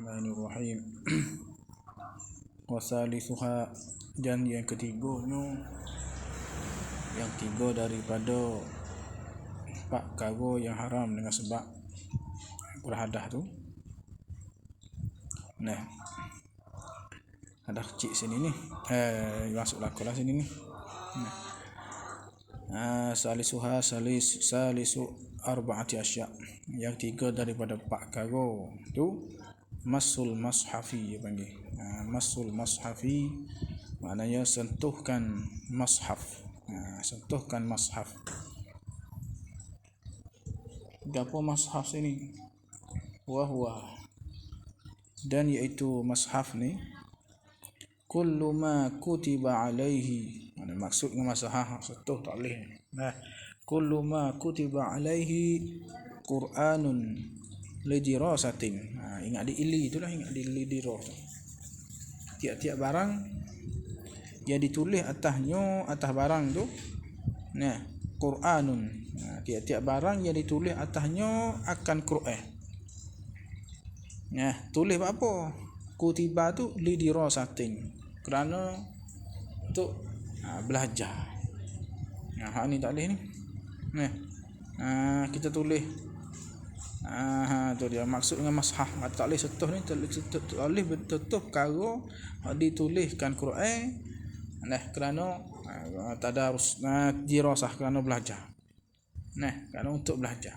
Bismillahirrahmanirrahim. Wasalisuha, dan yang ketiganya, yang tiga daripada empat perkara yang haram dengan sebab berhadah tu. Nah, ada kecil sini ni. Masuklah kelas sini ni. Salisuha salisu arba'ati asya. Yang tiga daripada empat perkara tu masul mashafi dia panggil. Masul mashafi maknanya sentuhkan mashaf. Sentuhkan mashaf. Apa mashaf sini? Wahwa, dan iaitu mashaf ni kullu ma kutiba alaihi. Maksud dengan mashaf sentuh tak boleh. Kullu ma kutiba alaihi Qur'anun lidirasatin. Ingat di ili itulah, ingat di lidirah. Tiap-tiap barang yang ditulis atasnya, atas barang tu, Qur'anun. Tiap-tiap barang yang ditulis atasnya akan Qur'an. Tulis apa? Kutiba tu lidirasatin, kerana untuk belajar. Hak ni tak boleh ni. Kita tulis. Tu dia maksud dengan mashaf. Tak boleh sentuh ni, tak boleh betul-betul perkara dituliskan Quran. Kerana tadarus, dirasah, kerana belajar. Kerana untuk belajar.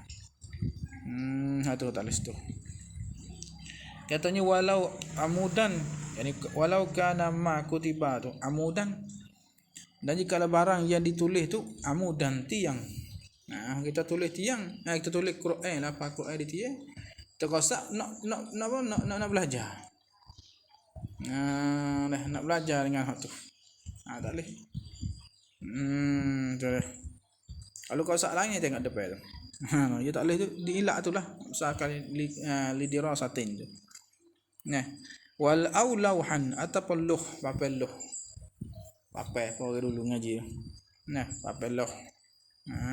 Tu tak boleh sentuh. Katanya walau amudan, yani walau kana ma kutiba tu amudan, dan jika barang yang ditulis tu amudan, tiang. Kita tulis tiang, kita tulis Quran lah, apa Quran di tiang. Kita kosak nak belajar. Nak belajar dengan hak tu. Tak boleh. Tu dah. Kalau kosak lain tengok depan tu. Ya tak boleh tu, diilak tu lah. Usahakan lidirasatin tu. Wal aulauhan ataupun luh, papan luh. Papan apa orang dulu ngaji. Papan luh.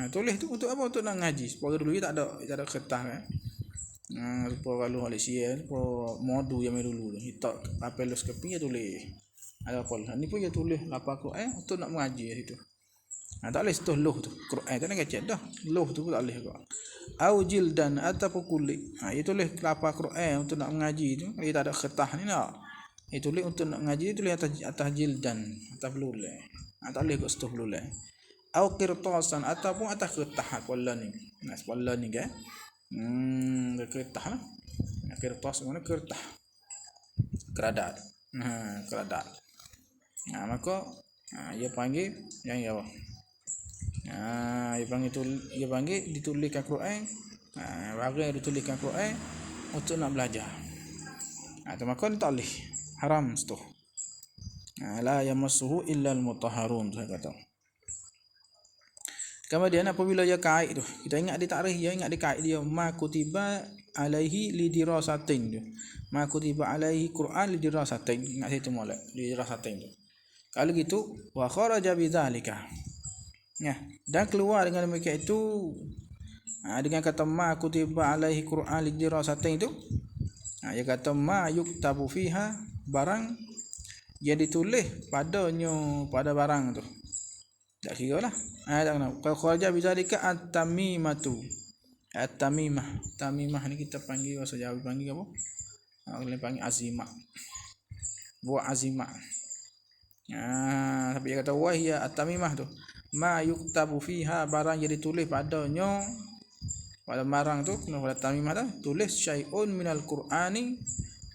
Tulis tu untuk apa? Untuk nak ngaji. Supaya dulu tak ada kertas kan. Supaya kalau Malaysia supaya modu yang dulu tu. Kita papan luh sekeping dia tulis. Ada apa? Ni pun dia tulis lapar Quran untuk nak mengaji situ. Tak boleh sentuh luh tu. Quran tu nak kecek dah. Luh tu pun tak boleh kau. Au jildan ataupun kulit. Dia tulis lapar Quran untuk nak mengaji tu. Dia tak ada kertas ni nak. Dia tulis untuk nak mengaji, tulis atas jildan, atas belulai. Tak boleh kau sentuh belulai. Au qirtasan ataupun atas kertas kuala ni. Kuala ni kan. Kertas lah. Kertas mana kertas. Keradat. Keradat. Maka dia panggil yang apa? Dia panggil dituliskan Quran. Barang dituliskan Quran untuk nak belajar. Tu maka tak boleh. Haram tu. La yamassuhu illa al-mutahharun, saya kata. Kemudian apabila dia kait tu, kita ingat di tarikh dia, ingat di kait dia ma kutiba alaihi lidirasatin tu. Ma kutiba alaihi Quran lidirasatin. Ingat situ molek, lidirasatin tu. Kalau gitu wa kharaja bidzalika. Dan keluar dengan demikian itu, dengan kata ma kutiba alaihi Quran lidirasatin tu. Dia kata ma yuktabu fiha, barang yang ditulis padanya, pada barang tu. Tak kira lah. Tak kena. Kalau kharaja bidzalika at-tamimatu. At-tamimah. Tamimah ni kita panggil, bahasa Jawa panggil apa? Kita panggil azimah. Buat azimah. Tapi dia kata wahia at-tamimah tu. Ma yuktabu fiha, barang yang ditulis padanya, pada barang tu, pada tamimah tu, tulis syai'un minal Qur'ani,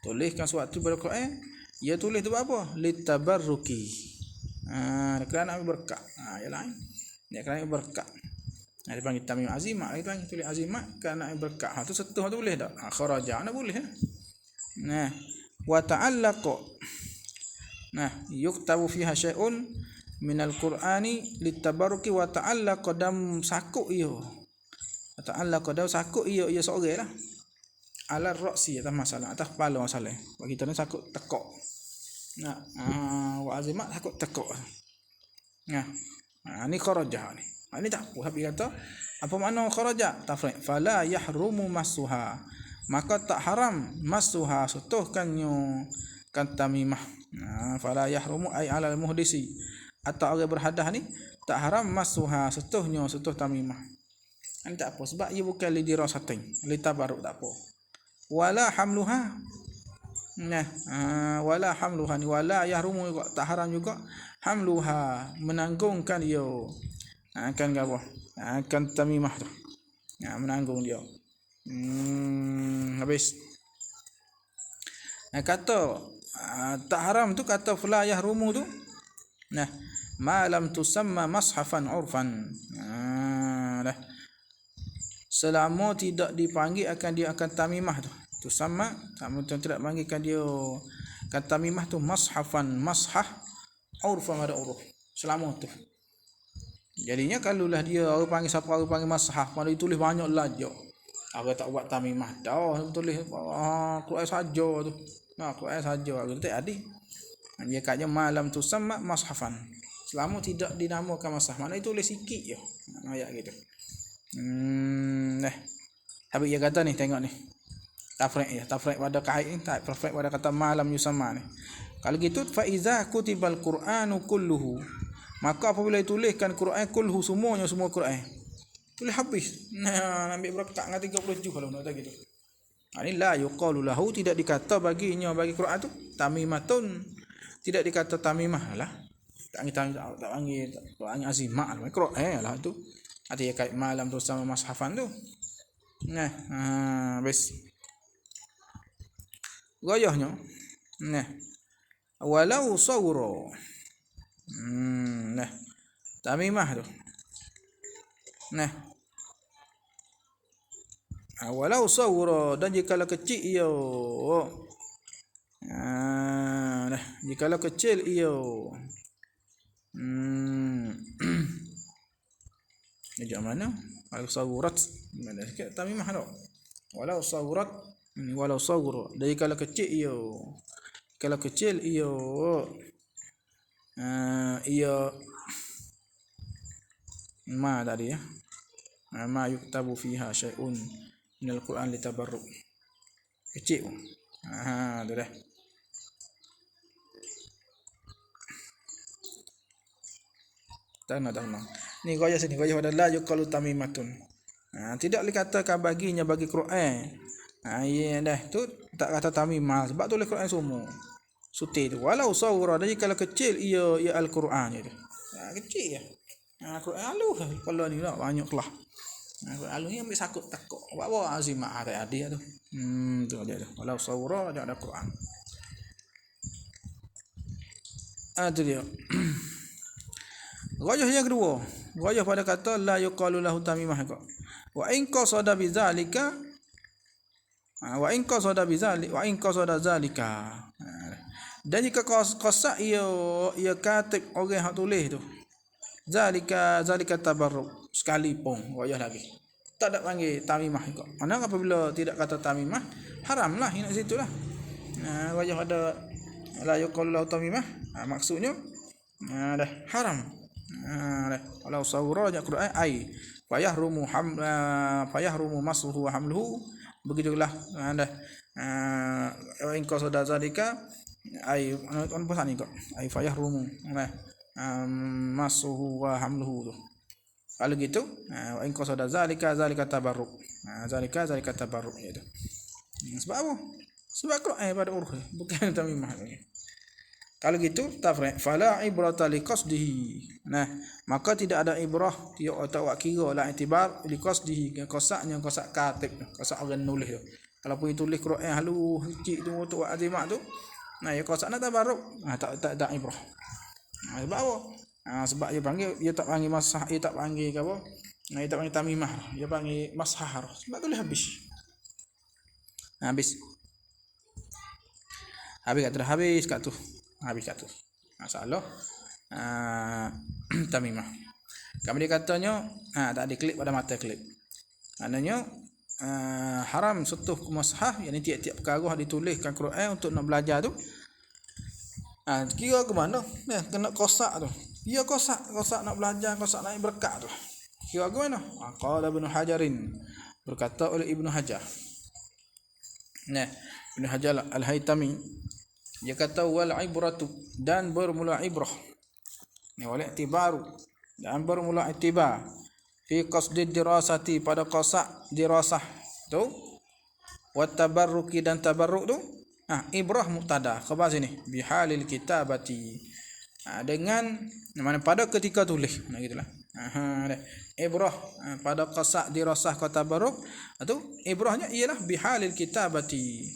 tuliskan suatu pada Quran. Dia tulis tu apa? Litabarruki. Kerana ambil berkat. Yang lain. Dia kerana ambil berkat. Dia panggil tamim azimah. Dia panggil tulis azimah kerana ambil berkat. Tu setuh tu boleh tak? Kharaja nak boleh. Wa ta'allaqa. Yuktabu fiha syai'un minal Qur'ani litabarruki wa ta'allaqa, dam sakuk ia. Ta'allaqa dam sakuk ia seorang lah. Ala ra'si, atas masalah, atas kepala masalah. Bagi kita ni sakuk tekok. Wa azimat takut tekuk. Ni kharaja ni. Ini tak apa. Tapi kata apa makna kharaja? Tafriq. Fala yahrumu masuha. maka tak haram masuha setuhkannya kan tamimah. Fala yahrumu ay alal muhdisi, atau orang berhadah ni tak haram masuha setuhnya setuh tamimah. Ini tak apa sebab ia bukan lidirasatin, litabaruk tak apa. Wala hamluha. Nah, wala hamluha ni wala yahrumu juga tak haram juga hamluha menanggungkan dia akan apa? Akan tamimah tu. Menanggung dia. Habis. Kata tak haram tu kata fala yahrumu tu. Nah, ma lam tusamma mashafan urfan. Dah. Selama tidak dipanggil akan dia akan tamimah tu. Tusamma, sama tidak panggilkan dia kan tamimah tu mashafan, mashah urfan ada uruf. Selama tu. Jadinya kalaulah dia orang panggil siapa orang panggil mashah, pada ditulis banyak lajak. Aku tak buat tamimah dah, tulis Quran saja tu. Quran saja aku tak ada. Dia katanya malam tu sama mashafan. Selama tidak dinamakan mashaf, mana tulis sikit je. Ayat gitu. Habis dia kata ni, tengok ni. Tafriq pada kait ni, tafriq pada kata malam yusamma ni. Kalau gitu fa iza kutibal Qur'anu kulluhu, maka apabila dituliskan Quran kulluhu semuanya, semua Quran tulis habis. Ambil berapa ngah 30 juz kalau nak tak gitu. Ini la yuqalu lahu, tidak dikata baginya bagi Quran tu tamimatun, tidak dikata tamimah lah. Tak panggil azimah lah Quran lah tu. Ada yang kait malam tu sama mashafan tu. Habis. Goyahnya. Walau sawra. Tamimah tu. Walau sawra, dan jikalau kecil ia. Jikalau kecil ia. Sejak mana? Walau sawrat. Mana sikit tamimah tu. Walau sawrat, walau sawra, dan jikalau kecil ia. Kalau kecil ia. Ia ma tadi ya. Ma yuktabu fiha syai'un minal Qur'an litabarruk. Kecil. Tu dah. Tanah. Ni gaya sini, gaya pada la yuqalu tamimatun. Tidak dikatakan baginya bagi Quran. Ya dah tu tak kata tamimah sebab tulis Quran semua. Suti tu. Walau sawra, dan kalau kecil ia Al-Quran je tu. Kecil je. Quran alu kalau ni lah banyak lah. Quran alu ni ambil sakut takut. Bawa azimah ada tu. Tu aja tu. Walau sawra ada Quran. Tu dia. Gayah yang kedua, gayah pada kata la yuqalu lahu tamimah kok. Wa in qasada bizalika zalika. Dan jika qasak ia katib orang hak tulis tu. Zalika tabarruk sekalipun gayah lagi. Tak ada panggil tamimah kok. Mana apabila tidak kata tamimah, haramlah ingat situlah. Gayah ada la yuqalu lahu tamimah, maksudnya dah haram. Kalau sawra ja Quran ai fayahrumu masuhu wa hamluhu, begitulah dah in qasada zalika ai on pasal ni kok ai fayahrumu masuhu wa hamluhu tu. Kalau gitu in qasada zalika tabarruk. Zalika tabarruk itu. Sebab apa? Sebab Quran pada uruf bukan tamimah lagi. Kalau gitu tafriq fala ibrata liqasdihi. Maka tidak ada ibrah, tidak ada kira la itibar liqasdihi, qasaknya qasak katib, qasak orang nulis tu. Kalau pun tulis Quran halu kecil tu untuk azimah tu, ya qasakna tabarruk, tak ibrah. Sebab apa? Sebab dia tak panggil masah, dia tak panggil apa? Dia tak panggil tamimah, dia panggil mashah. Sebab tulis habis. Habis kat tu. Masalah tamimah. Kemudian katanya tak ada klik pada mata klik. Maknanya haram setuh ke mushaf, yakni tiap-tiap perkara dituliskan Quran untuk nak belajar tu. Kira ke mana? Kena qasak tu. Dia qasak nak belajar, qasak nak berkat tu. Kira ke mana? Qala Ibnu Hajarin, berkata oleh Ibnu Hajar. Nah, Ibn Hajar Al-Haytami dia kata wal ibratu, dan bermula ibrah. Ni wal i'tibaru, dan bermula i'tibar fi qasdi dirasati, pada qasad dirasah tu, wat tabarruki, dan tabarruk tu. Ibrah mubtada, khabar sini bihalil kitabati, dengan mana pada ketika tulis, gitulah. Ibrah pada qasad dirasah ka tabarruk tu, ibrahnya ialah bihalil kitabati,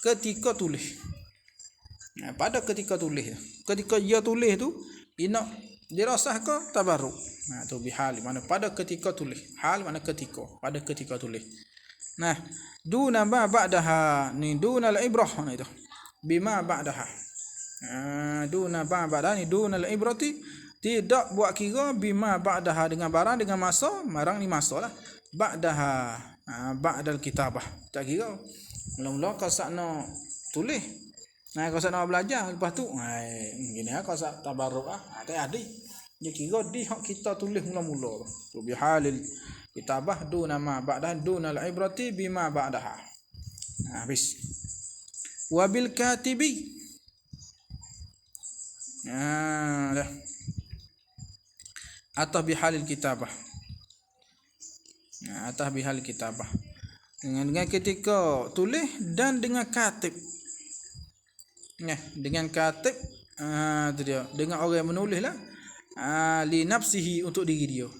ketika tulis. Pada ketika tulis, ketika dia tulis tu ina dirasah ke tabarruk. Tu bihal, mana pada ketika tulis. Hal mana ketika, pada ketika tulis. Nah, duna ma ba'daha, ni duna al-ibrah, itu bima ba'daha. Duna ma ba'daha, ni duna al-ibrati, tidak buat kira bima ba'daha, dengan barang, dengan masa, barang ni masa lah. Ba'daha, ba'dal kitabah, tak kira mula-mula kau sakna tulis, kau sakna belajar, lepas tu gini kau sak tabarruk tak ada. Dia kira di hak kita tulis mula-mula tu bihalil kitabah duna ma ba'dah duna al-ibrati bima ba'daha. Habis. Wabil katibi, dah atau bihalil kitabah, atau bihalil kitabah, dengan ketika tulis, dan dengan katib. Dengan katib, tu dia, dengan orang yang menulis lah, li nafsihi, untuk diri dia.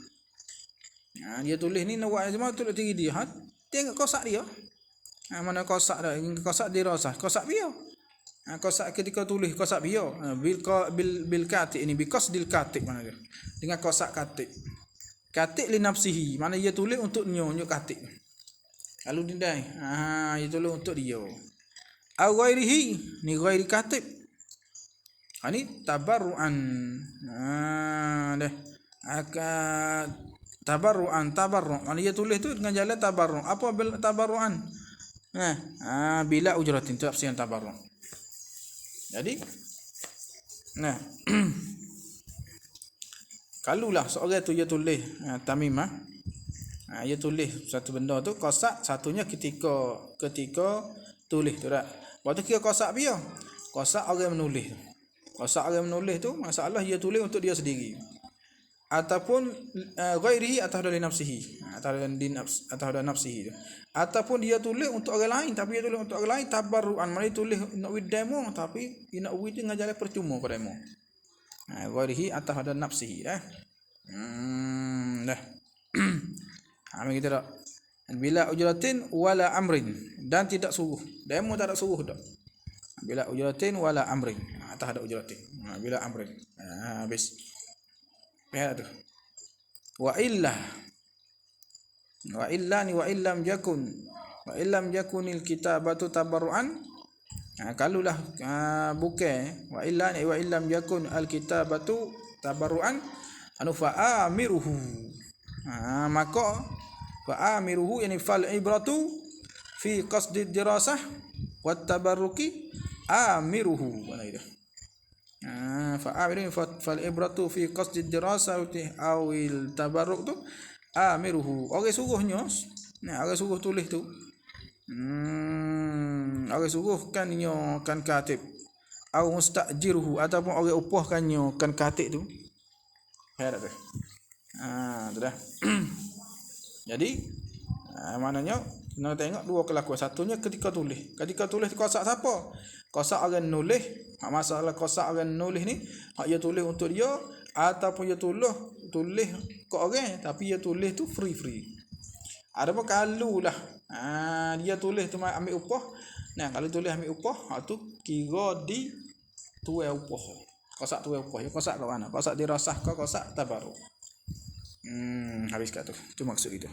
Dia tulis ni nak buat semua untuk diri dia. Tengok kosak dia. Mana kosak dah, kosak dirasah, kosak biar. Kosak ketika tulis, kosak biar. Bil katib ini, because dil katib, mana dia, dengan kosak katib. Katib li nafsihi, mana dia tulis untuk nyok katib. Lalu dia dia tulis untuk dia. Au ghairihi, ni ghairi katib. Ni tabarruan. Tabarru'. Mana dia tulis tu dengan jalan tabarru'. Apa tabarruan? Bila ujratin, tu tafsir tabarru'. Jadi, kalulah seorang tu dia tulis tamimah, dia tulis satu benda tu kosak, satunya ketika tulis tu tak. Waktu kira kosak biar. Kosak orang menulis. Kosak orang menulis tu masalah dia tulis untuk dia sendiri. Ataupun ghairihi, atau dari nafsihi, atau dari nafsihi. Ataupun dia tulis untuk orang lain, tapi dia tulis untuk orang lain tabarruan, mana dia tulis nak with demo, tapi dia nak with dengan jalan percuma pada demo. Ghairihi atau dari nafsihi dah. Dah. Ambil kita dah. Bila ujratin wala amrin, dan tidak suruh. Demo tak ada suruh dah. Bila ujratin wala amrin, atau ada ujratin. Bila amrin. Habis. Lihat tu. Wa illam yakunil kitabatu tabarruan. Kalulah bukan wa illam yakun al kitabatu tabarruan, fa amiruhu. Maka fa amiruhu, yani fal ibratu fi qasdi dirasah wat tabarruki amiruhu. Mana itu? Fa'amiruhu fal ibratu fi qasdi dirasati awil tabarruk tu amiruhu. Orang suruhnya, orang suruh tulis tu, orang suruh kan katib, au mustajiruhu, ataupun orang upahkannya kan katib tu. Herat tu. Tu dah. Jadi maknanya kena tengok dua kelakuan. Satunya ketika tulis. Ketika tulis kosak siapa? Kosak orang nulis. Masalah kosak orang nulis ni, dia tulis untuk dia, ataupun dia tulis ke orang, tapi dia tulis tu free. Ada apa kalau lah dia tulis tu ambil upah. Kalau tulis ambil upah, tu kira di tuai upah. Kosak tuai upah. Ya kosak kat mana? Kosak dirasah ke kosak tabarruk. Habis kat tu. Tu maksud itu.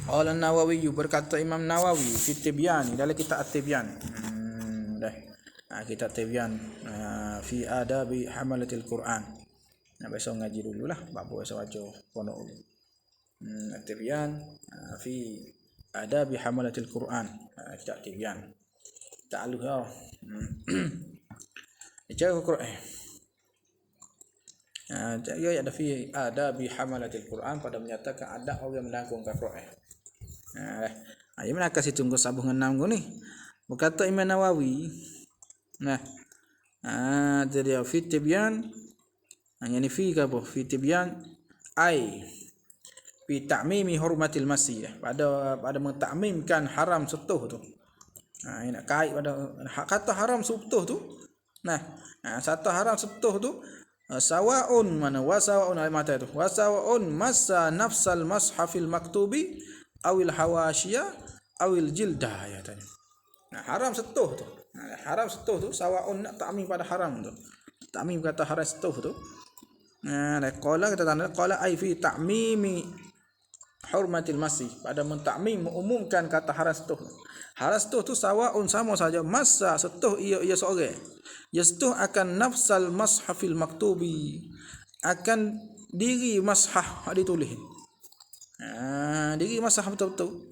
Qala An-Nawawi, berkata Imam Nawawi fi Tibyan, dalam kitab At-Tibyan. Kitab Tibyan fi adabi hamalatil Quran. Besok ngaji dululah, bab besok baca pondok dulu. At-Tibyan fi adabi hamalatil Quran. Kitab Tibyan. Ta'alluh ya. Jaga Quran. Dia ada fi adabi hamalatil Quran, pada menyatakan adab orang menanggung Quran. Ini mana kasih tunggu sabung 6 ni. Berkata Imam Nawawi. Nah. Jadi fi tibyan. Yang ni fi ke apa? Fi tibyan ai fi ta'mimi hurmatil masih. Pada mentakmimkan haram setuh tu. Ini nak kait pada kata haram setuh tu. Nah, satu haram setuh tu sawaun mana wasawaun al mata tu. Wasawaun massa nafsal mashafil maktubi awil hawasyiya awil jildah ya tanya. Haram setuh tu. Haram setuh tu sawaun nak ta'mim pada haram tu. Ta'mim kata haram setuh tu. Qala kata tanda qala ai fi ta'mimi hurmatil masih, pada mentakmim mengumumkan kata haram setuh. Haram setuh tu sawaun sama saja masa setuh ia seorang. Ya setuh akan nafsal mashafil maktubi, akan diri mashaf ditulis. Diri mashaf betul-betul.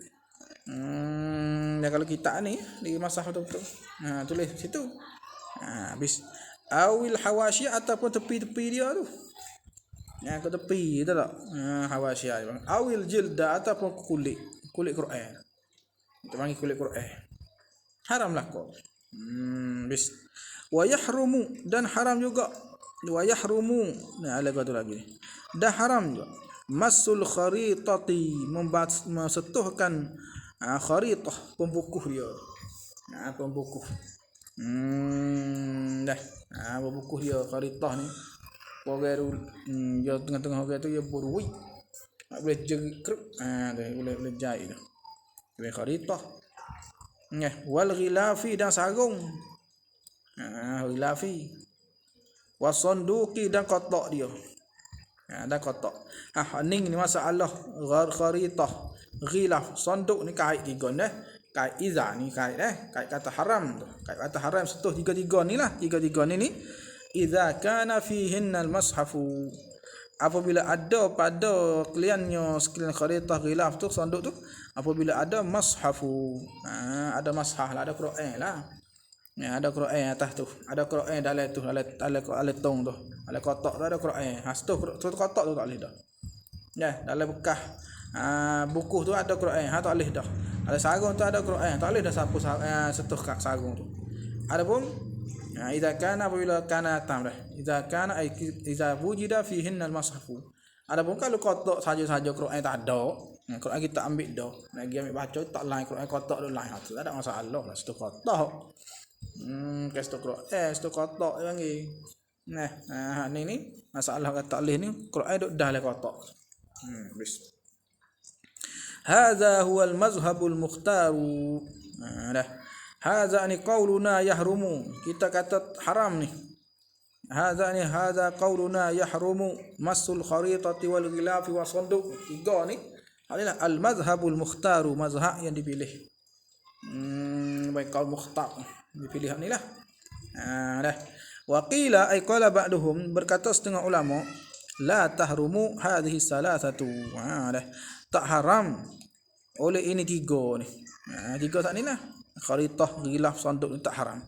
Dan kalau kita ni di mashaf betul-betul. Tulis situ. Habis awil hawasyi ataupun tepi-tepi dia tu. Ke tepi tu tak? Hawasyi bang. Awil jilda ataupun kulit Quran. Kita panggil kulit Quran. Haramlah kau. Habis wa yahrumu, dan haram juga. Wa yahrumu. Ada kata lagi. Dah haram juga. Masul kharitati, mensentuhkan kharitah, pembukuh dia. Pembukuh. Dah. Pembukuh dia kharitah ni. Orang dia tengah-tengah orang tu dia berui. Boleh jekruk. Boleh jahit tu. Boleh kharitah. Wal ghilafi, dan sarung. Ghilafi. Wasanduqi, dan kotak dia. Dan kotak. Ning ni masalah kharitah, ghilaf, sonduk ni kait tiga dah. Kait iza ni kait kait kata haram tu. Kait kata haram setuh tiga-tiga ni lah. Tiga-tiga ni idza kana fihinna al-mashafu, apabila ada pada kliennya sekalian kharitah ghilaf tu sonduk tu, apabila ada mashafu, ada mashaf lah, ada Quran lah. Ada Quran atas tu, ada Quran dalam tu, dalam tong tu, dalam kotak tu ada Quran. Tu kotak tu tak boleh dah. Dalam bekas buku tu ada Quran, tak boleh dah. Ada sarung tu ada Quran, tak boleh dah sapu setuh kat sarung tu. Adapun idza kana apabila kana tam dah. Idza kana ai idza wujida fihin al-mashafu. Adapun kalau kotak saja-saja Quran tak ada, Quran kita ambil dah. Nak pergi ambil baca tak lain Quran kotak tu lain. Tak ada masalah lah setuh kotak. Kesto Quran, setuh kotak panggil. Ni masalah kata lih ni Quran duk dah le kotak. Bis. Hadza huwa al-mazhabul mukhtaru. Dah. Hadza ni qauluna yahrumu. Kita kata haram ni. Hadza qauluna yahrumu masul kharitati wal ghilafi wa sanduq. Tiga ni adalah al-mazhabul mukhtaru, mazhab yang dipilih. Baik qaul mukhtar dipilih ni lah. Dah. Wa qila ay qala ba'duhum, berkata setengah ulama, la tahrumu hadhihi salasatu. Dah. Tak haram oleh ini tiga ni. Tiga tak ni lah. Kharitah, ghilaf, sanduk ni tak haram.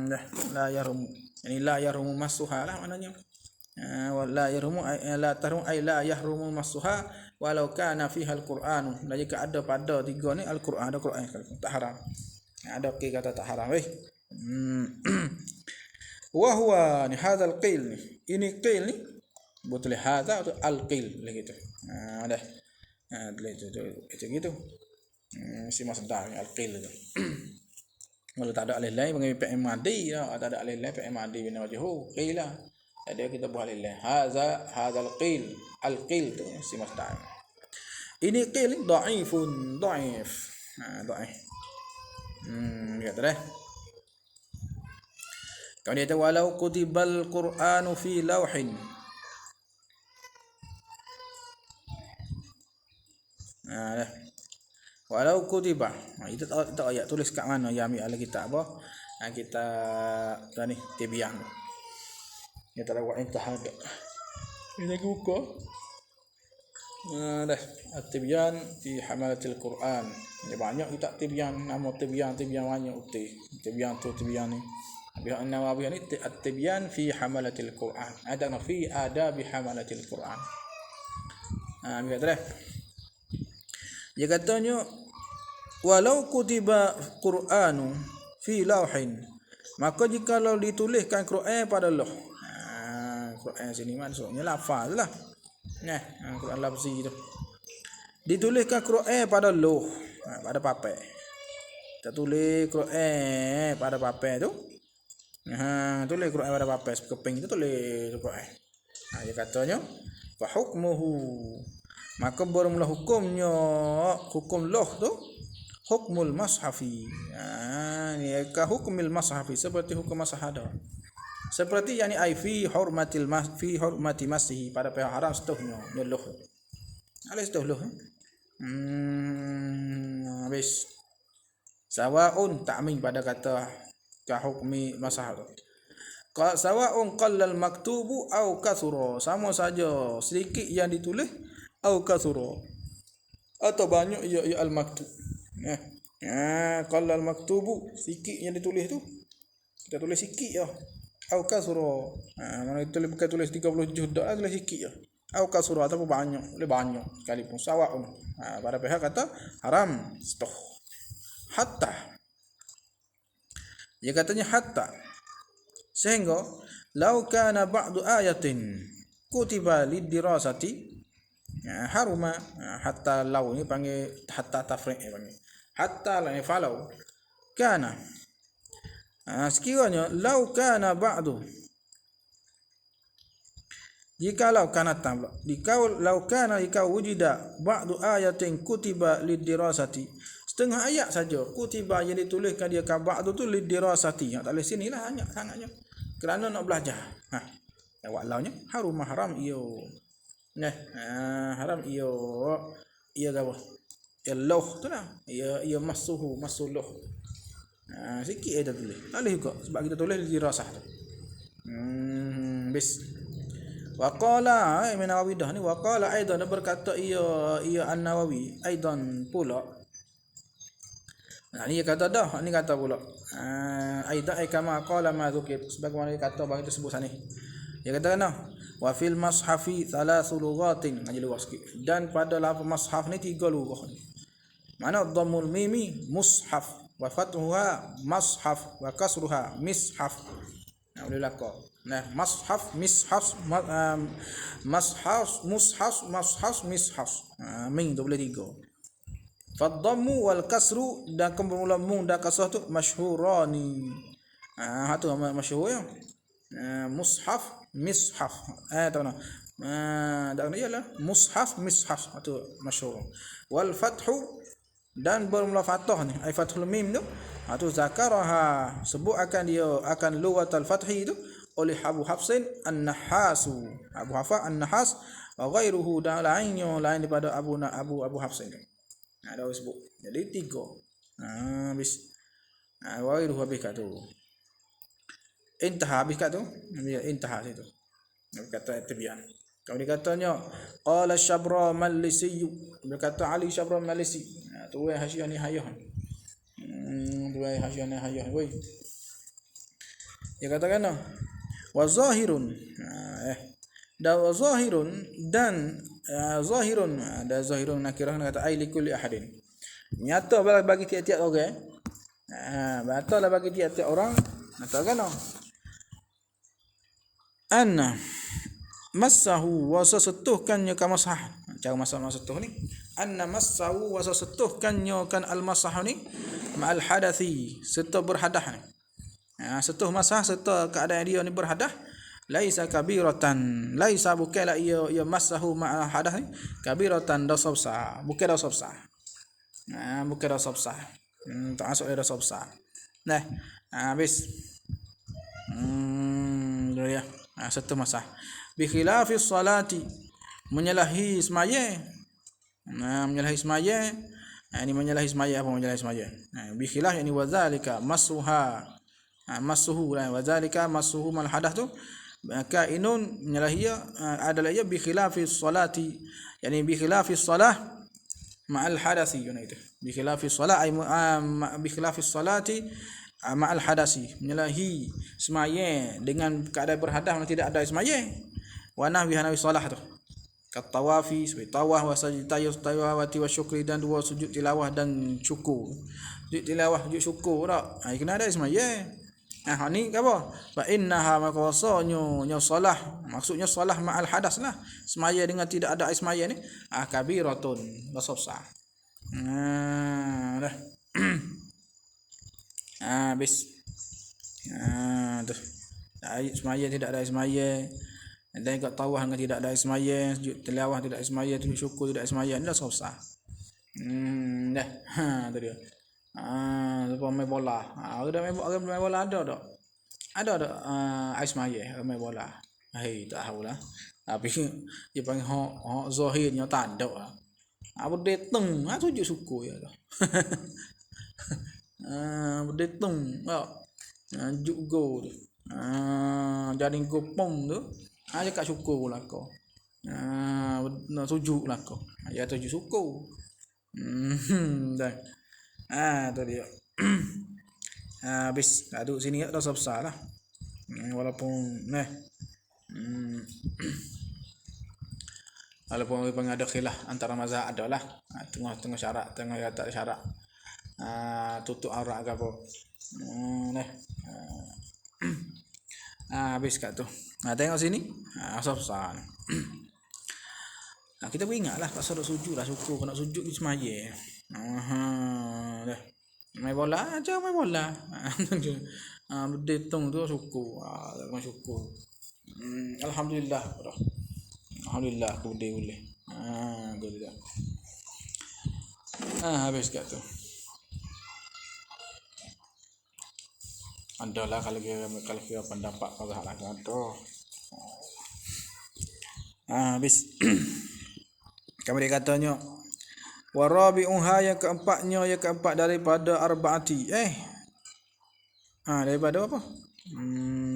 Dah. La yarmu. Yani la yarmu masuha lah maknanya. Wa la yarmu la tahrum ay la yahrumu masuha walau kana fiha al-Quran. Dan jika ada pada tiga ni al-Quran, ada Quran tak haram. Ada kata tak haram weh. Wa huwa ni hadzal qil ni. Ini qil ni betul hadza atau al-qil begitu. Dah. Itu gitu. Si masdar al-qil tu. Kalau tak ada alif lain panggil fi'il madhi lah, tak ada alif lain fi'il madhi bina wajhu qila. Jadi kita buat alif lain. Hadzal qil, al-qil tu si masdar. Ini qil ni dhaifun, dhaif. Dhaif. Lihat dah. Kalau dia walau kutibal Qur'anu fi lawhin. Dah. Walau kutiba. Itu tak ayat tulis kat mana yang ambil ala kita apa? Kita ni tibian. Kita buat intihad. Kita buka. Dah. At-tibyan fi hamalatil Quran. Ini banyak kita tibyan, nama tibyan banyak uti. Tibyan tu tibyan ni. Biar Nawawi ni at-tibyan fi hamalatil Quran. Ada fi adab hamalatil Quran. Biar dah. Dia katanya walau kutiba Qur'anu fi lauhin, maka jikalau dituliskan Quran pada lauh. Quran sini maksudnya lafaz lah. Quran lafzi tu. Dituliskan Quran pada lauh, pada papan. Kita tulis Quran pada papan tu. Tulis Quran pada papan keping tu tulis Quran. Dia katanya fa hukmuhu, maka bermula hukumnya, hukum lauh tu hukmul mashafi. Ni ka hukmil mashafi, seperti hukum mushaf ada. Seperti yani ai fi hurmati masih, pada pihak haram setuhnya lauh. Alis setuh lauh. Habis. Sawaun ta'min pada kata ka hukmi masah tu. Sawaun qallal maktubu au kathura, sama saja sedikit yang ditulis au kathura atau banyak ya al maktub. Qallal maktubu, sikit yang ditulis tu kita tulis sikit ya. Au kathura, mana tulis bukan tulis 30 dak, tulis sikit ya. Au kathura atau banyak, lebih banyak sekalipun sawaun. Pada pihak kata haram setuh. Hatta, dia katanya hatta, sehingga lau kana ba'du ayatin kutiba lidirasati haruma. Hatta lau ni panggil hatta tafriq panggil. Hatta la ni falau kana, sekiranya lau kana ba'du, jikalau kana tambah dikau lau kana jika wujida ba'du ayatin kutiba lidirasati, setengah ayat saja kutiba yang dituliskan dia ka ba'du tu lidirasati, tak boleh sinilah banyak sangatnya kerana nak belajar. Walaunya harum haram iyo. Haram iyo apa? Ya lauh tu lah. Ya masuh. Sikit ada tulis. Tak boleh juga sebab kita tulis lidirasah tu. Bis. Wa qala Imam Nawawi dah ni, wa qala aidan, berkata ia An-Nawawi aidan pula. Ni dia kata dah, ni kata pula. Aidan kama qala ma dzukir, sebagaimana dia kata bagi tersebut sana. Dia kata kena wa fil mashafi thalathu lughatin, ngaji lughah sikit. Dan pada lafaz mushaf ni 3 lughah ni. Mana dhammul mimi mushaf, wa fathuha mashaf, wa kasruha mishaf. Boleh lakar. Mashaf, mishaf, mushaf, mishaf. Min tu boleh 3. Fadhammu wal kasru, dan kemudian mung dan kasrah tu masyhurani. Tu masyhur ya. Mushaf, mishaf. Tahu nak. Dak ialah mushaf, mishaf tu masyhur. Wal fathu, dan bermula fathah ni, ai fathul mim tu. Tu zakaraha, sebut akan dia akan lughatul fathi tu oleh Abu Hafsin An-Nahasu. Abu Hafs An-Nahas wa ghairuhu, dan lainnya lain daripada Abu Hafsin tu. Ada sebut. Jadi 3. Habis. Ghairuhu habis kat tu. Intah habis kat tu. Intah situ. Kata tabian. Kemudian katanya qala Syabra Malisi, berkata Ali Syabra Malisi. Tu hasyiah ni hayah. Dua hasyiah ni hayah. Woi. Dia katakan wa zahirun. Dan zahirun, dan zahirun, ada zahirun nakirah kata ai likulli ahadin. Nyata bagi tiap-tiap orang. Batal bagi tiap-tiap orang. Katakan anna massahu wa sasetuhkannya ka masah. Cara masah setuh ni, anna massahu wa sasetuhkannya kan al masah ni ma'al hadathi, serta berhadah ni. Setuh masah serta keadaan dia ni berhadah. Laisa kabiratan, laisa bukanlah ia masahu ma'a hadath ni kabiratan, dosa besar, bukan dosa besar. Bukan dosa besar. Tak masuk dia dosa besar. Habis. Ya. Satu masah. Bi khilafis salati, menyalahi semaya. Menyalahi semaya. Ini menyalahi semaya apa menyalahi semaya? Bi khilaf yani wadzalika masuha. Masuhu wa zalika masuhu mal hadath tu kainun, menyalahi adalah ia bi khilafis salati, yani bi khilafis salah ma'al hadathi, itu bi khilafis salah ay bi khilafis salati ma'al hadathi, menyalahi semaya dengan keadaan berhadas, tidak ada semaya wa nahwi hanawi salah tu. katawafi sebagai tawaf wa sajdatayus tilawati wa syukri dan dua sujud tilawah dan syukur. Sujud tilawah, sujud syukur tak. Kena ada semaya. Ni apa? Fa innaha maqasanyo solah. Maksudnya solah ma'al hadas lah. Semaya dengan tidak ada air semaya ni kabiratun, besar. Dah. Habis. Tu. Air semaya tidak ada air semaya. Dan kat tawah dengan tidak ada air semaya, sujud tilawah tidak ada air semaya, sujud syukur tidak ada air semaya, ni dah susah. Dah. Tu dia. Lepas main bola. Orang main bola ada tak? Ada tak air semaya main bola? Tak tahu lah. Tapi dia panggil hak zahirnya tak ada lah. Apa datang, sujud syukur ya dah. Datang tak? Juga tu. Jadi gopong tu. Cakap syukur pula kau. Sujud lah kau. Ya sujud syukur. Dah. Tu dia. Habis duduk sini dah besar lah. Walaupun walaupun ada khilaf antara mazhab adalah tengah syarat, tengah tak syarat. Tutup aurat ke apa. Habis kat tu. Tengok sini. Besar. Kita beringatlah pasal nak sujud lah, syukur nak sujud di semaya. Dah. Main bola aja main bola. Berdetung tu syukur. Syukur. Alhamdulillah. Alhamdulillah aku boleh. Alhamdulillah. Habis kat tu. Adalah kalau kira pendapat mazhab lah tu. Habis. Kemudian katanya warabi'uha yang keempat daripada arbaati. Daripada apa?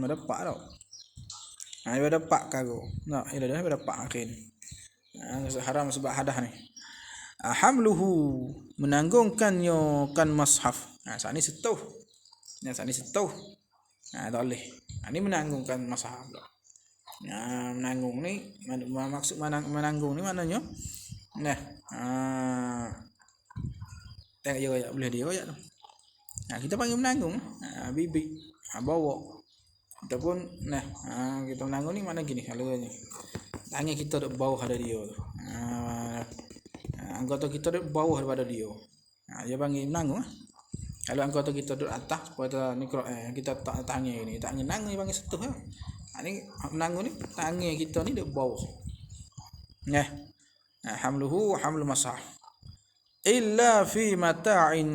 Ada empat tau. Daripada empat karo. Daripada empat akhir. Haram sebab hadah ni. Hamluhu menanggungkannya kan mashaf. Saat ni setuh. Saat ni setuh. Tak boleh. Ini menanggungkan mashaf tak. Menanggung ni maksud menanggung ni maknanya tengok dia royak boleh dia royak tu. Kita panggil menanggung bibik bawa ataupun kita menanggung ni makna gini kalau ni tangan kita duduk bawah ada dia tu. Anggota kita duduk bawah daripada dia. Dia panggil menanggung. Kalau anggota kita duduk atas pada ni kita tak tangan ni nang ni panggil setuh lah. Ni menanggung ni tangan kita ni duduk bawah. Hamluhu wa hamlu masah illa fi mata'in.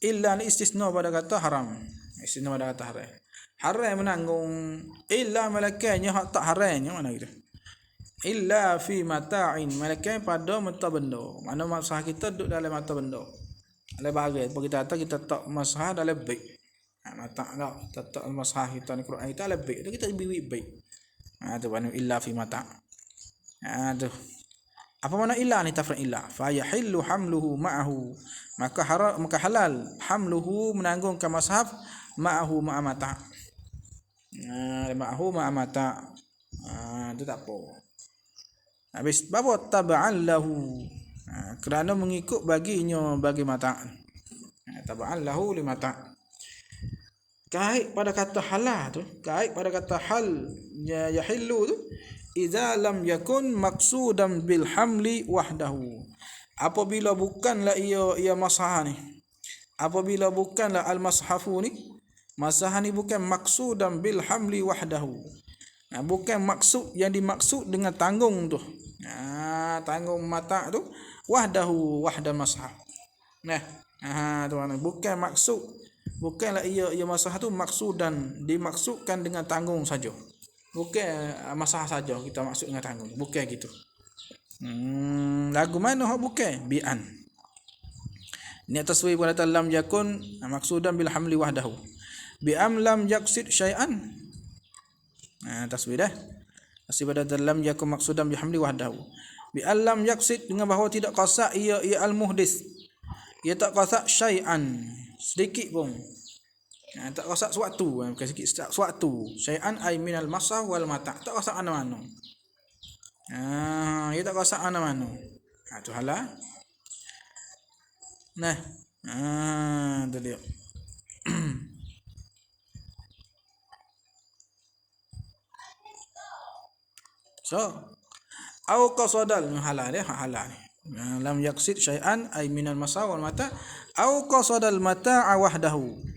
Illa ni istisna pada kata haram. Istisna pada kata haram. Haram menanggung illa malakanya hak tak haramnya mana gitu. Illa fi mata'in malakanya pada mata benda. Mana masah kita duduk dalam mata benda. Dalam bahagian kita kata kita tak masah dalam baik. Mata tak masah kita ni Quran kita lebih tu kita biwik baik. Tu makna illa fi mata. Tu. Apa makna illa ni tafsir illa? Fa yahillu hamluhu ma'ahu. Maka halal hamluhu menanggungkan mashaf ma'ahu ma'a mata. Ma'ahu ma'a mata. Tu tak apa. Habis bapa tab'an lahu. Kerana mengikut baginya bagi mata. Tab'an lahu li mata. Kait pada kata halal tu, kait pada kata hal yahillu tu, idza lam yakun maqsudan bil hamli wahdahu. Apabila bukanlah ia masah ni. Apabila bukanlah al mashafu ni, masah ni bukan maqsudan bil hamli wahdahu. Bukan maksud yang dimaksud dengan tanggung tu. Tanggung mata tu wahdahu wahda mashaf. Tu mana bukan maksud. Bukanlah ia masah tu maksudan dimaksudkan dengan tanggung saja. Bukan masah saja kita maksud dengan tanggung. Bukan gitu. Lagu mana hak bukan? Bi'an. Ni taswir pada lam yakun maksudan bil hamli wahdahu. Bi'am lam yaqsid syai'an. Taswir dah. Taswir pada lam yakun maksudan bil hamli wahdahu. Bi'an lam yaqsid dengan bahawa tidak qasad ia al muhdis. Ia tak qasad syai'an sedikit pun. Tak rosak suatu, bukan sikit suatu. Syai'an ay minal masah wal mata'. Tak rosak mana-mana. Dia tak rosak mana-mana. Tu halal. Nah. Tu dia. So, au qasadal halal dia, halal ni. Lam yaqsid syai'an ay minal masah wal mata' au qasadal mata'a wahdahu.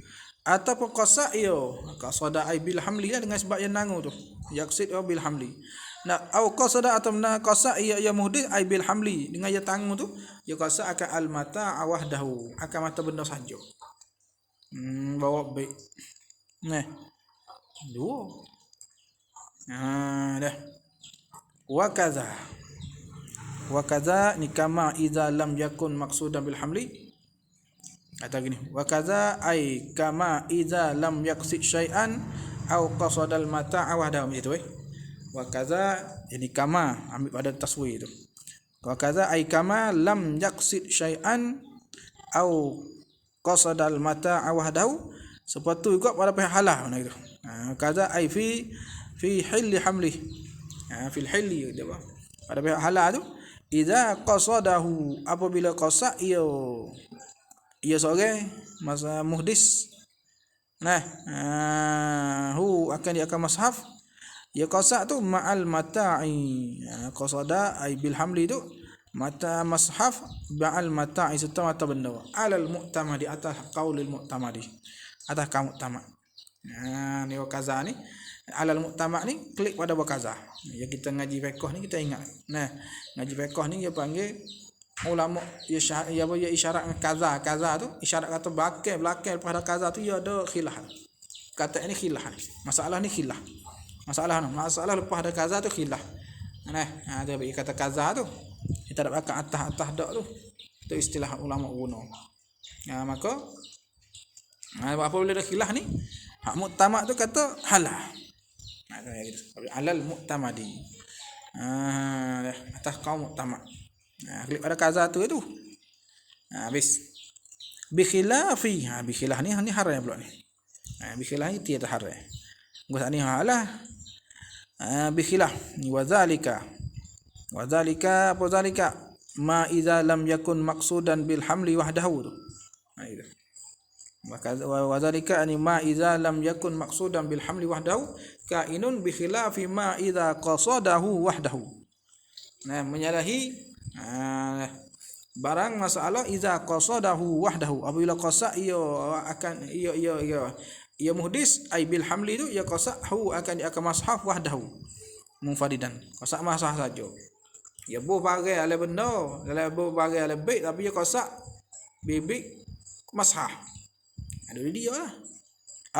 Ataupun qasa' yo qasada ai bil hamli dengan sebab yang nangu tu yaqsid bil hamli nak au qasada atau na qasa' ya muhdith ai bil hamli dengan ya tangu tu ya qasa' akan al mata wahdahu akan mata benda saja bawa baik nah dua dah wa kaza ni kama idza lam yakun maqsudan bil hamli. Atau gini, wa kaza ay kama idza lam yaqsid syai'an au qasadal mata'a wahdahu itu wa kaza ini kama ambil pada taswir itu. Wa kaza ay kama lam yaqsid syai'an au qasadal mata'a wahdahu seperti juga pada pihak halal gitu. Kaza ay fi hilli hamli. Fil hilli dia apa? Pada pihak halal tu idza qasadahu apabila qasa' ia seorang masa muhdis hu akan dia akan mashaf ya qasa' tu ma'al mata'i qasada ay bil hamli tu mata mashaf ba'al mata'i serta mata benda alal mu'tamadi atas qaulil mu'tamadi atas kaum mu'tamad ni wakaza ni alal mu'tamad ni klik pada wakaza ya kita ngaji fiqh ni kita ingat ngaji fiqh ni dia panggil ulama ya isyarat kaza tu isyarat kata belakang pada kaza tu ya ada khilaf kata ini khilaf masalah ni khilaf masalah lepas ada kaza tu khilaf ada bagi kata kaza tu kita tak pakai atas dak tu itu istilah ulama guna maka apabila ada khilaf ni hak muktamad tu kata halal alal muktamadi atas kaum muktamad klik pada kaza tu habis bi khilafi bi khilaf ni haram pula ni bi khilaf ni tiada haram gua ni halah bi khilaf wa zalika apa zalika ma idza lam yakun maqsudan bil hamli wahdahu tu itu wa zalika ani ma idza lam yakun maqsudan bil hamli wahdahu kainun bi khilafi ma idza qasadahu wahdahu menyalahi barang masalah iza qasadahu wahdahu apabila qasa' ia akan ia muhdis ay bil hamli tu ia qasa'hu akan mashaf wahdahu munfaridan qasa' mashaf saja ia bu bagai ala benda dalam bu bagai ala baik tapi ia qasa' bibik mashaf ada dia lah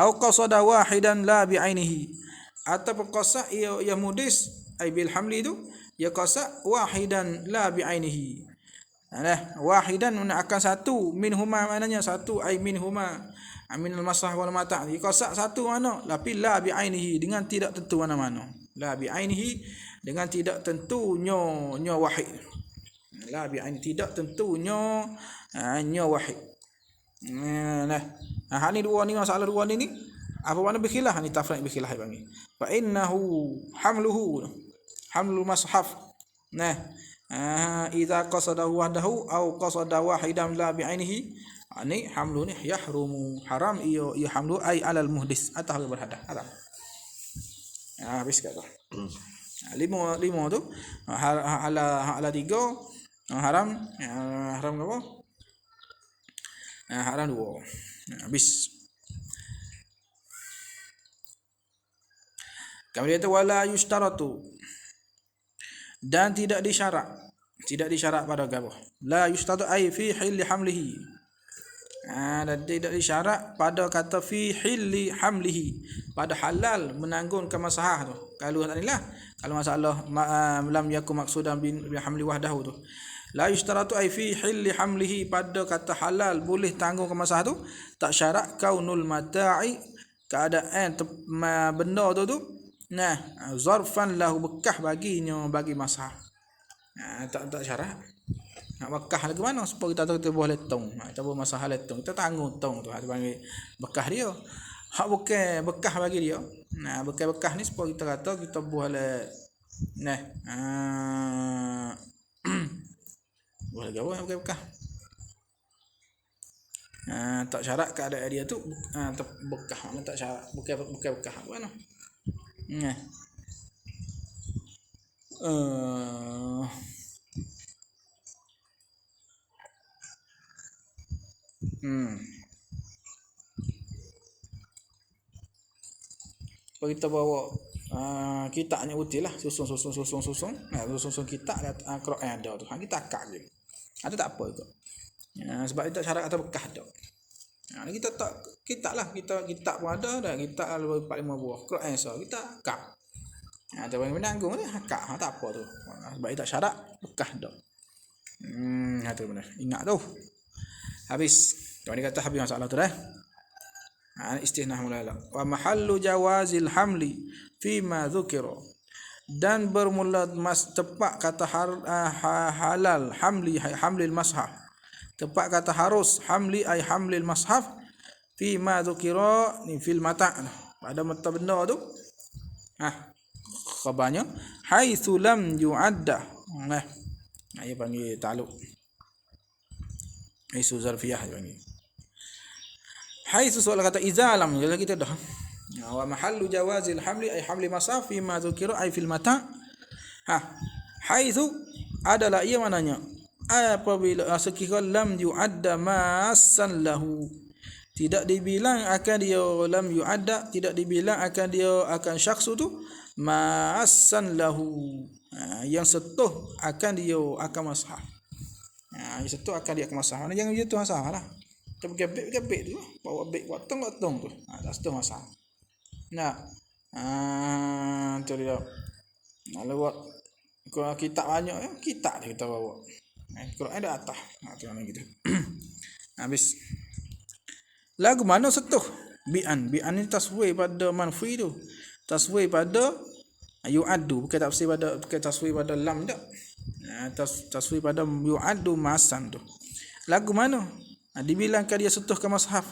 au qasada wahidan la bi ainihi atau qasa' ia muhdis ay bil hamli tu ya qasa' wahidan la bi ainihi wahidan akan satu minhuma maknanya satu ay minhuma aminal masah wal mata' ya qasa' satu mana tapi la bi ainihi dengan tidak tentu mana-mana la bi ainihi dengan tidak tentunya wahid la bi ainihi tidak tentunya wahid hal ni dua ni masalah dua ni apa makna bikhilaf ni tafsir bikhilaf bagi fa innahu hamlul mashaf idza qasadahu wahdahu au qasada wahidan la bi ainihi ani hamlu ni yahrumu haram ia hamlu ay alal muhdis atau berhadas haram habis kata lima tu ala tiga haram apa haram dua habis kemudian itu wala yustaratu dan tidak disyarat pada gabah la yustadu ay fi hilli hamlihi dan tidak disyarat pada kata fi hilli hamlihi pada halal menanggung kemasahah tu kalau tadilah kalau masalah lam yakun maqsudan bi hamli wahdahu tu la yustaratu ay fi hilli hamlihi pada kata halal boleh tanggung kemasahah tu tak syarat kaunul mata'i keadaan benda tu zarfan lahu bekah bagi masah tak syarat Nak bekah lagi mana supaya kita tahu kita boleh letong. Kita boleh masalah letong. Kita tanggung tong tu. Dia panggil bekah dia. Hak bukan bekah bagi dia. Nah, bekah ni supaya kita kata kita boleh nah. Boleh gawe bukan bekah. Tak syarat keadaan dia tu bekah. Mana tak syarat. Bukan bekah. Mana? Nah. Kalau kita bawa kitabnya util lah, susun. Nah, susun kitab Quran ada tu. Kita akak je. Ada tak apa itu. Sebab kita syarat atau bekah dak. Kita tak kitab lah, kita kitab pun ada dah, kitab lebih 45 buah. Quran kita akak. Tapi menanggung ni akak, tak apa tu. Sebab kita syarat bekah dak. Tu benar. Ingat tu. Habis. Kalau ni kata habis masalah tu dah. Istinah mulai. Wa mahallu jawazil hamli fi ma dzukira. Dan bermula tepat kata halal hamlil mashaf. Tepat kata harus hamli ay hamlil mashaf fi ma dzukira ni fil mata'. Pada mata benda tu. Khabarnya haitsu lam yu'adda. Nah. Ia panggil ta'alluq. Haitsu zarfiyah panggil. Haitsu soal kata izalam jadi kita dah. Wa mahallu jawazil hamli ay hamli masaf fi ma dzukira ay fil mata. Haitsu adalah ia mananya apabila sekiranya lam yu'adda masan lahu. Tidak dibilang akan dia lam yu'adda, tidak dibilang akan dia akan syakhs tu masan lahu. Yang sentuh akan dia akan masah. Yang sentuh akan dia akan masah. Mana jangan dia tu masah lah. Kita gebek tu, bawa beg potong tu. Tak setu masalah. Nah. Tu dia. Lewat kalau kitab banyak kitab kita bawa. Quran ada atas. Tu macam gitu. Habis. Lagu mana setuh? Bi'an ni taswir pada manfi tu. Taswir pada yu'addu, bukan taswir pada lam dak. Taswir pada yu'addu masan tu. Lagu mana? Dibilangkan dia setuh ke mashaf.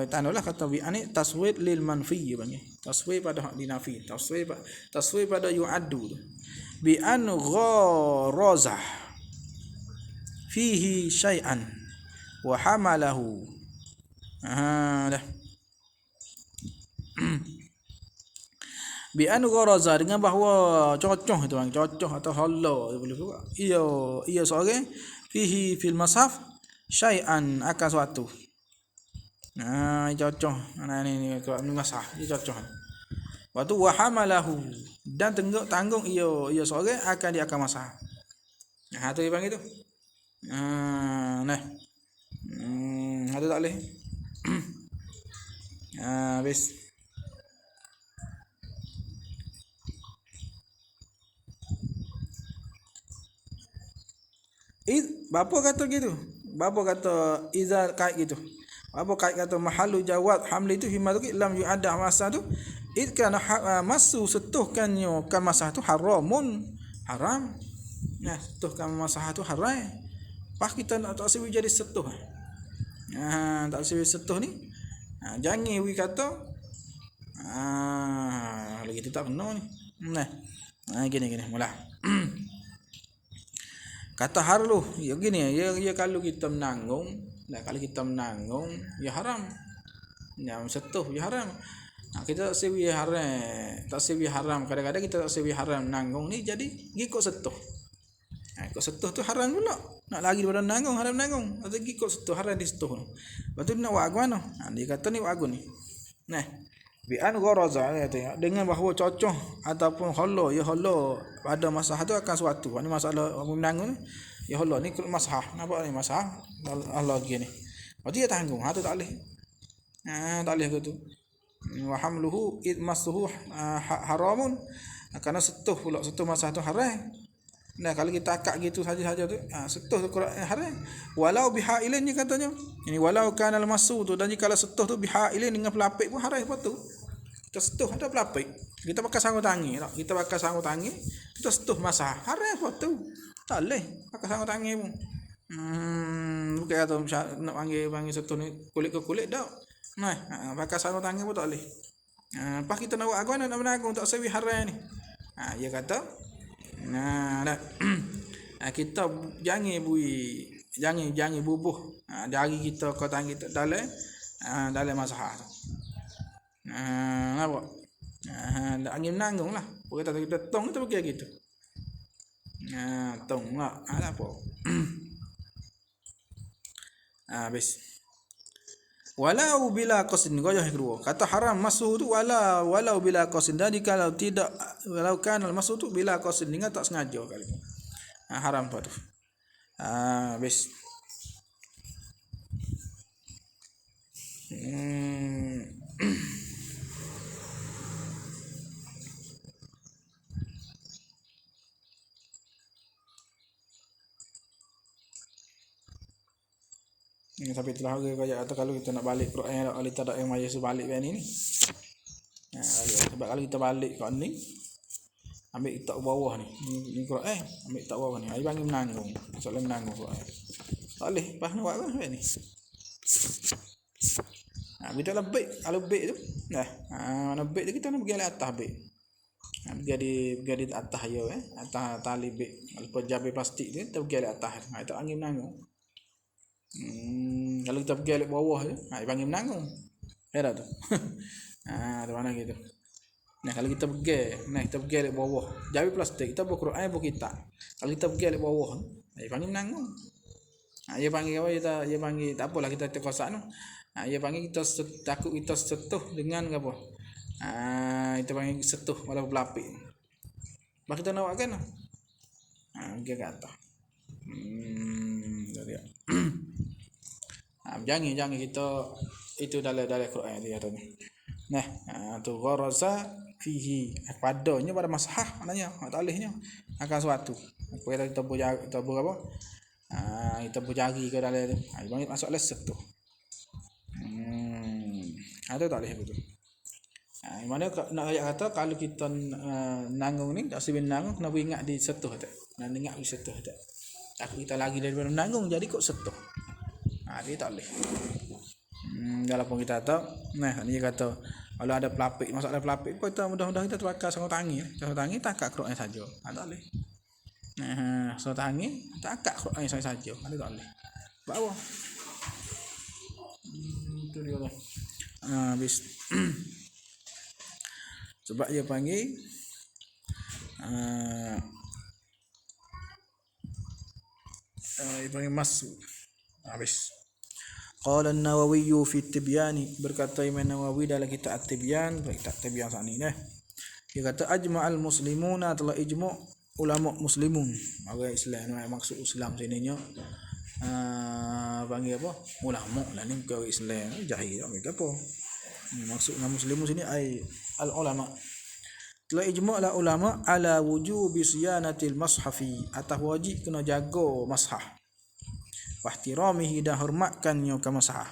Tanalah kata bi'an ni taswir lil manfi panggil. Taswir pada hak dinafi. Taswir pada yu'addu tu. Bi'an gharaza fihi syai'an wa hamalahu. Dah. Bi'an gharaza dengan bahawa cocoh itu bang, cocoh atau hala boleh juga. Ia seorang fihi fil mashaf syai'an akan suatu. Cocoh. Ni masah, dia cocoh. Waktu wa hamalahu dan tanggung ia seorang akan dia akan masah. Tu dia panggil tu. Nah. Ada tak boleh. Habis. Bapa kata gitu. Bapa kata izal kait gitu. Bapa kait kata mahallu jawab hamli itu himma tu lam yu'adda masa tu. Id kana masu setuhkannya kan masa tu haramun. Haram. Nah, setuhkan masa tu haram. Pas kita nak tak sewi jadi setuh. Tak sewi setuh ni. Jangan wi kata lagi tu tak kena ni. Nah. Gini mula. Kata harlu, ya gini ya kalau kita menanggung, kalau kita menanggung ya haram. Yang setuh ya haram. Kita tak sewi haram. Kadang-kadang kita tak sewi haram menanggung ni jadi ikut setuh. Ikut setuh tu haram pula. Nak lagi daripada menanggung haram menanggung. Atau ikut setuh haram di setuh. Lepas tu nak buat mana? Dia kata ni buat ni. Nah, bi'an gharaza dengan bahawa cocoh ataupun hala ya hala pada masalah tu akan suatu. Ni masalah menanggung ya hala ni masalah. Nampak ni masalah Allah gini. Berarti dia tanggung. Tu tak boleh. Tak boleh tu. Wa hamluhu id masuhu haramun. Kerana setuh pula setuh masalah tu haram. Nah, kalau kita akak gitu saja tu, setuh tu Quran haram. Walau bihailin ni katanya. Ini walau kanal masu tu, dan jika setuh tu bihailin dengan pelapik pun haram apa tu. Kita setuh ada pelapik. Kita pakai sarung tangan, kita pakai sarung tangan, kita setuh masalah. Haram apa tu? Tak boleh pakai sarung tangan pun. Bukan kata nak panggil satu ni kulit ke kulit dak. Nah, pakai sarung tangan pun tak boleh. Lepas kita nak buat agama nak menanggung tak sewi haram ni. Dia kata dah. Kita jangan bubuh jari kita ke tangan kita dalam mazhab tu. Nampak? Tak angin menanggung lah. Kita tong kita pergi gitu. Tong lah. Tak apa. Habis. Walau bila qasin, gayah kedua. Kata haram masuh tu walau bila qasin. Jadi kalau kan masuh tu bila qasin dengan tak sengaja kali. Haram tu. Habis. Tapi itulah kaya kata kalau kita nak balik Quran kalau kita tak yang maya sebalik kan ni. Sebab kalau kita balik kat ni ambil kita bawah ni Quran, ambil tak bawah ni. Ai panggil menanggung. Soalan menanggung Quran. Tak boleh pas nak buat apa ni. Kita lebih kalau beg tu. Mana beg tu kita nak pergi atas beg. Pergi di atas ya atas tali beg. Lepas jabe plastik tu kita pergi atas. Itu angin menanggung. Kalau kita pergi alik bawah je, panggil menanggung. Era tu. Tu mana gitu. Nah, kalau kita pergi alik bawah, jawi plastik kita buat Quran buat kita. Kalau kita pergi alik bawah, panggil menanggung. Dia panggil apa? Dia panggil tak apalah kita terkosak tu. Dia panggil kita takut kita setuh dengan apa? Kita panggil setuh walaupun pelapik. Bagi kita nak buat kan? Dia kata. Dia. Jangan kita itu dalam Quran dia kata ni. Nah, tu gharaza fihi padanya pada masahah maknanya tak bolehnya akan suatu. Apa kita buat apa? Kita berjari ke dalam tu. Banyak masuk lesset tu. Ada tak boleh betul. Mana nak ayat kata kalau kita nanggung ni tak sebin nanggung kena ingat di setuh tak. Nak ingat di setuh tak. Aku kita lagi daripada menanggung jadi kok setuh. Dia tak boleh. Walaupun kita tahu, dia kata kalau ada pelapik, masalah pelapik, kita mudah-mudahan kita terpakai sarung tangan. Sarung tangan takak Quran saja. Tak boleh. Sarung tangan takak Quran saja. Tak boleh. Bawa. Itu dia lah. Habis. Sebab dia panggil masuk. Habis. Qala an-Nawawi fi at-Tibyan, berkata Imam Nawawi dalam kitab At-Tibyan, kitab Tibyan saat ni dia kata ajma'al muslimuna, telah ijma' ulama muslimun. Orang Islam maksud Islam sininya panggil apa? Ulama lah ni ke Islam jahil apa? Maksudnya muslimun sini ai al-ulama. Telah ijma' la ulama ala wujubi siyanatil mashafi, atas wajib kena jaga mashaf. Wahtiramihi, dan hormatkannya ke mashaf.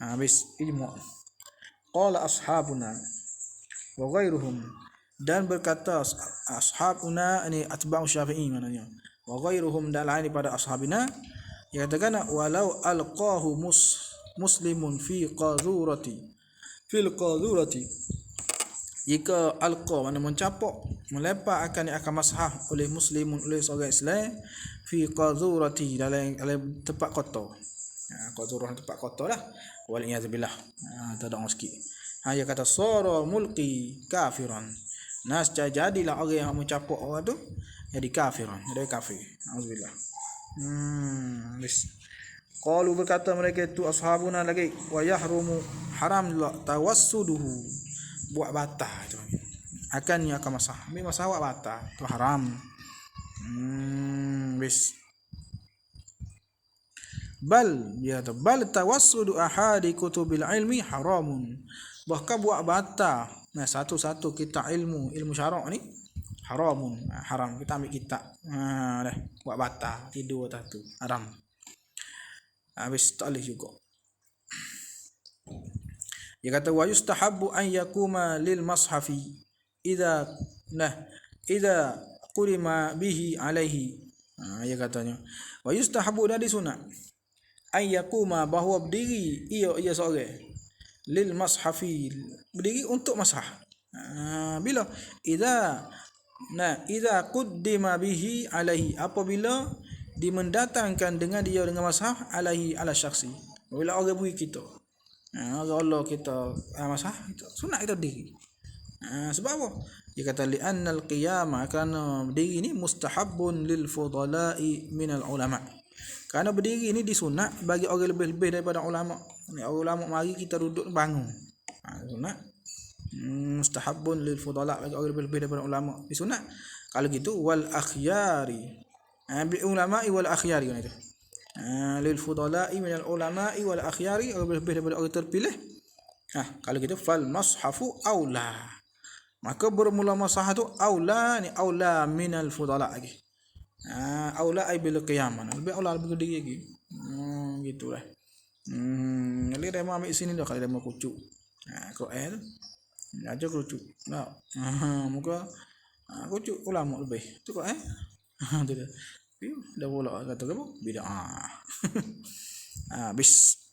Habis ijma'. Qala ashabuna wa ghairuhum, dan berkata ashabuna ini atba'u Syafi'i maknanya. Wa ghairuhum, dan lain daripada ashabina, dia katakan walau alqahu muslimun fil qadhurati, jika alqa mana mencapak melepak akan mashaf oleh muslimun, oleh seorang Islam fi qadhurati, dalam tempat kotor. Qadhurah tempat kotor lah. Wal iyaz billah. Tak ada sikit. Dia kata sara mulqi kafiran. Jadilah orang yang mencapak orang tu jadi kafiran, jadi kafir. Auzubillah. Qalu, berkata mereka itu ashabuna lagi, wa yahrumu, haram la tawassuduhu, buat batah itu akan masah. Ambil masah buat batah itu haram. Bal tawassudu ahadi kutubil ilmi haramun, bahkan buat batah satu-satu kita ilmu syarak ni haramun, haram. Kita ambil kitab buat batah tidur atas tu haram. Habis tak boleh juga. Dia kata wa yustahabbu an yakuma lil mashafi idza qurima bihi alaihi. Ia katanya wa yustahabu dan disunat ayyakuma bahawa berdiri ia seorang lil mashafi berdiri untuk mashaf. Bila idza quddima bihi alaihi apabila dimendatangkan dengan dia dengan mashaf alaihi ala syakhsi. Bila orang beri kita Allah kita mashaf sunat kita berdiri. Sebab apa? Dia kata li annal qiyama kerana berdiri ni mustahabbun lil fudala'i minal ulama. Kerana berdiri ni disunat bagi orang lebih-lebih daripada ulama. Ni ulama mari kita duduk bangun. Sunat. Mustahabbun lil fudala' bagi orang lebih-lebih daripada ulama. Disunat. Kalau gitu wal akhyari. Bil ulama'i wal akhyari kan itu. Lil fudala'i minal ulama'i wal akhyari orang lebih-lebih daripada orang terpilih. Kalau gitu fal mashafu aula. Maka bermula mashaf tu aula ni aula minal fudala' lagi. Aula ai bil qiyamah. Lebih aula lebih gede lagi. Gitulah. Jadi dia mau ambil sini dah kalau dia mau kucuk. Quran aja kucuk. Muka kucuk ulama lebih. Tu kok tu dia. Dah pula kata apa? Bid'ah. Habis.